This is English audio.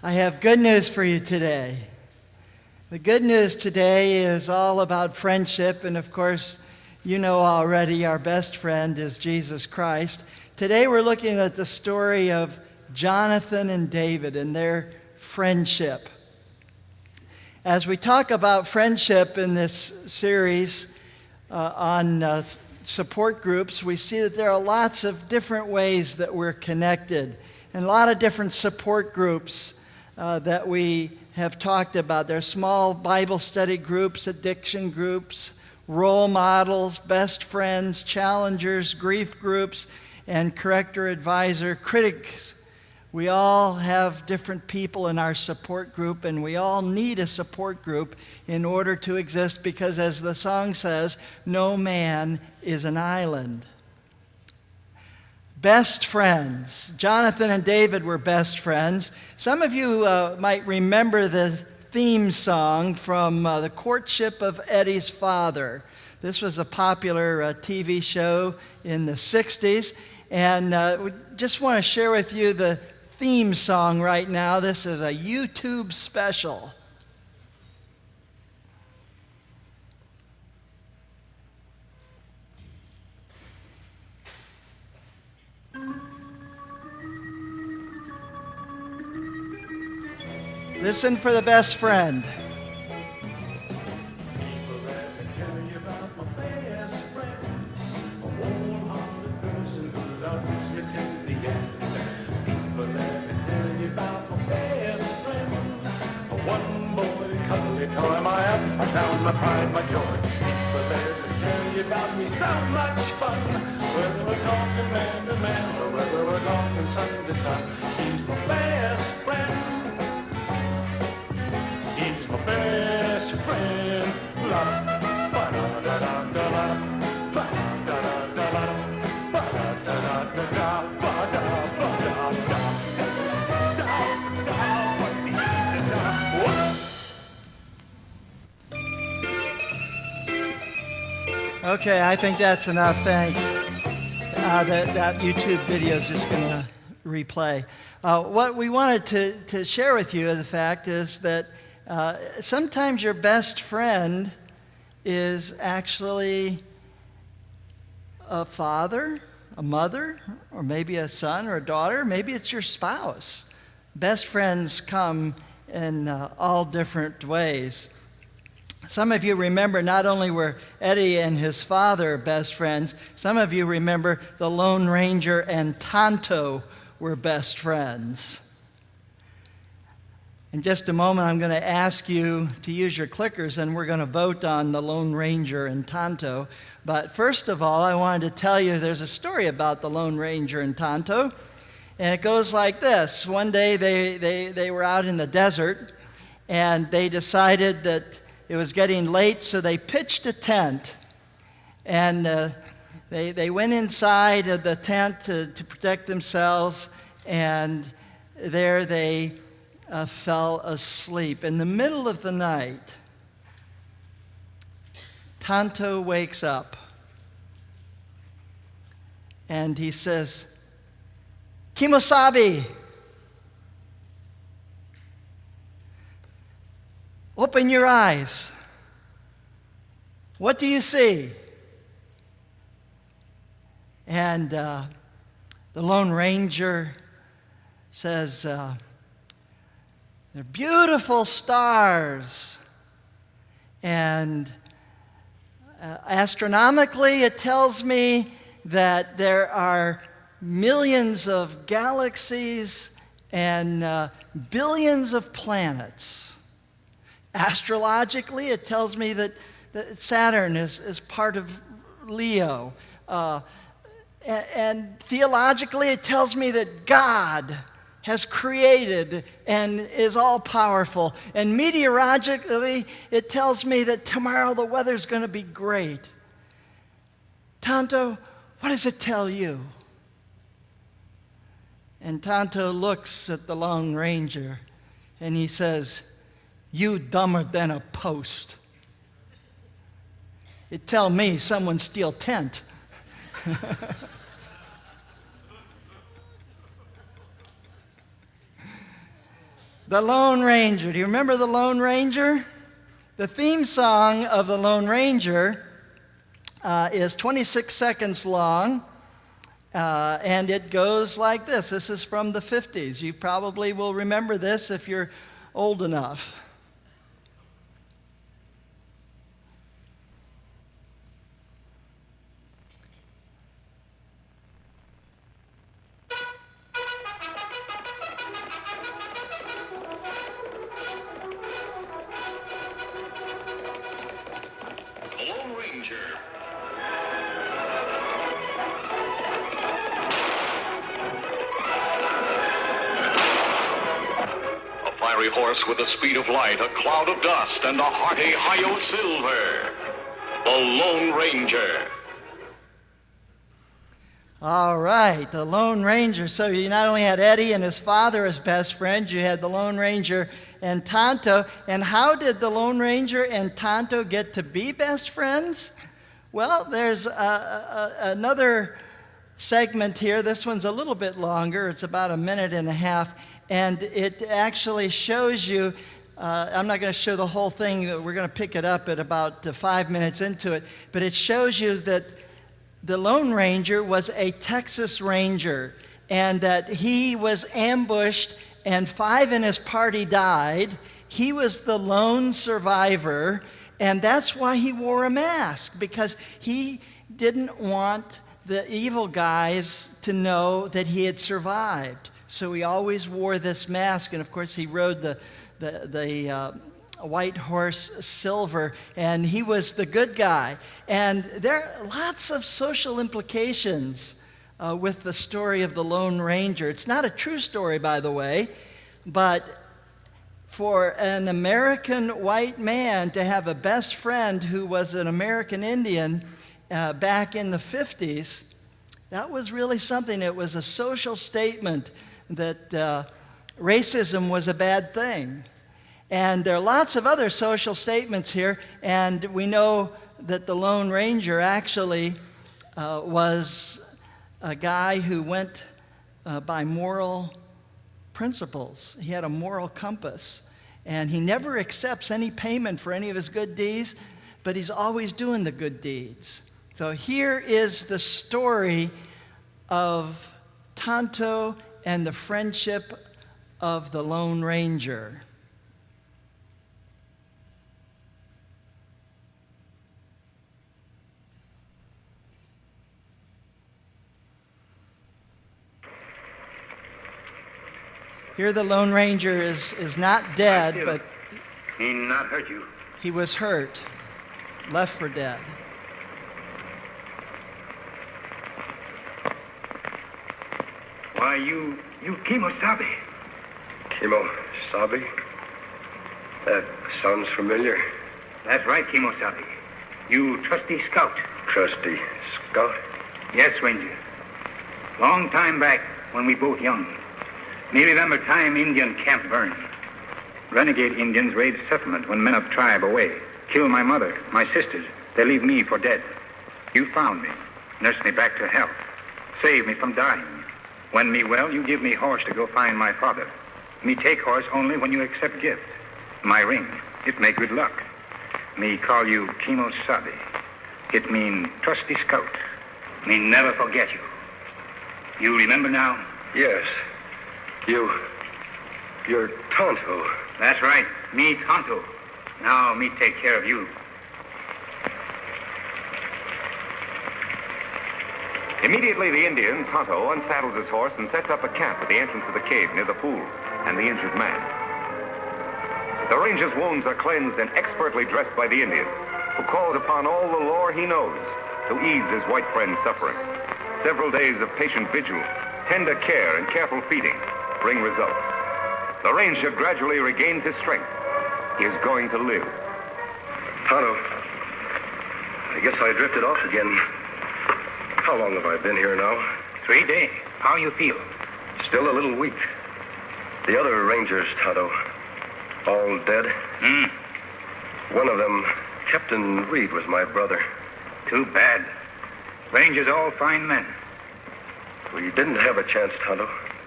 I have good news for you today. The good news today is all about friendship, and of course, you know already our best friend is Jesus Christ. Today we're looking at the story of Jonathan and David and their friendship. As we talk about friendship in this series on support groups, we see that there are lots of different ways that we're connected and a lot of different support groups that we have talked about. There are small Bible study groups, addiction groups, role models, best friends, challengers, grief groups, and corrector, advisor, critics. We all have different people in our support group, and we all need a support group in order to exist because, as the song says, no man is an island. Best friends. Jonathan and David were best friends. Some of you might remember the theme song from The Courtship of Eddie's Father. This was a popular TV show in the 60s, and we just want to share with you the theme song right now. This is a YouTube special. Listen for the best friend. I found my pride, my joy. But let me tell you about me, so much fun. Whether we're talking man to man or whether we're talking sun to sun, he's my best friend. He's my best friend. La ba da da da da la ba da da da la ba da da da da ba da ba da da. Okay, I think that's enough, thanks. That YouTube video is just going to replay. What we wanted to share with you, the fact is that sometimes your best friend is actually a father, a mother, or maybe a son or a daughter. Maybe it's your spouse. Best friends come in all different ways. Some of you remember not only were Eddie and his father best friends, some of you remember the Lone Ranger and Tonto were best friends. In just a moment, I'm going to ask you to use your clickers, and we're going to vote on the Lone Ranger and Tonto. But first of all, I wanted to tell you there's a story about the Lone Ranger and Tonto, and it goes like this. One day they were out in the desert, and they decided that it was getting late, so they pitched a tent, and they went inside of the tent to protect themselves, and there they fell asleep. In the middle of the night, Tonto wakes up, and he says, "Kimosabi, open your eyes. What do you see?" And the Lone Ranger says, "They're beautiful stars. And astronomically, it tells me that there are millions of galaxies and billions of planets. Astrologically, it tells me that Saturn is part of Leo. And theologically, it tells me that God has created and is all-powerful. And meteorologically, it tells me that tomorrow the weather's going to be great. Tonto, what does it tell you?" And Tonto looks at the Lone Ranger, and he says, "You dumber than a post. It tell me someone steal tent." The Lone Ranger. Do you remember the Lone Ranger? The theme song of the Lone Ranger is 26 seconds long, and it goes like this. This is from the 50s. You probably will remember this if you're old enough. Lone Ranger. A fiery horse with the speed of light, a cloud of dust, and a hearty Hi-Yo Silver. The Lone Ranger. All right, the Lone Ranger. So you not only had Eddie and his father as best friends, you had the Lone Ranger and Tonto. And how did the Lone Ranger and Tonto get to be best friends? Well, there's another segment here. This one's a little bit longer. It's about a minute and a half. And it actually shows you, I'm not going to show the whole thing. We're going to pick it up at about 5 minutes into it. But it shows you that the Lone Ranger was a Texas Ranger, and that he was ambushed and 5 in his party died. He was the lone survivor, and that's why he wore a mask, because he didn't want the evil guys to know that he had survived. So he always wore this mask, and of course he rode the white horse Silver, and he was the good guy. And there are lots of social implications with the story of the Lone Ranger. It's not a true story, by the way, but for an American white man to have a best friend who was an American Indian back in the 50s, that was really something. It was a social statement that racism was a bad thing. And there are lots of other social statements here, and we know that the Lone Ranger actually was a guy who went by moral principles. He had a moral compass, and he never accepts any payment for any of his good deeds, but he's always doing the good deeds. So here is the story of Tonto and the friendship of the Lone Ranger. Here the Lone Ranger is not dead, but He not hurt you. he was hurt, left for dead. Why, you Kimosabe. Kimosabe? That sounds familiar. That's right, Kimosabe. You trusty scout. Trusty scout? Yes, Ranger. Long time back, when we both young. Me remember time Indian camp burned. Renegade Indians raid settlement when men of tribe away. Kill my mother, my sisters. They leave me for dead. You found me. Nursed me back to health. Saved me from dying. When me well, you give me horse to go find my father. Me take horse only when you accept gift. My ring, it make good luck. Me call you Kimosabe. It mean trusty scout. Me never forget you. You remember now? Yes. You're Tonto. That's right, me Tonto. Now me take care of you. Immediately, the Indian, Tonto, unsaddles his horse and sets up a camp at the entrance of the cave near the pool and the injured man. The ranger's wounds are cleansed and expertly dressed by the Indian, who calls upon all the lore he knows to ease his white friend's suffering. Several days of patient vigil, tender care, and careful feeding bring results. The ranger gradually regains his strength. He is going to live. Tonto, I guess I drifted off again. How long have I been here now? 3 days. How you feel? Still a little weak. The other rangers, Tonto, all dead? One of them, Captain Reed, was my brother. Too bad. Rangers all fine men. We didn't have a chance, Tonto.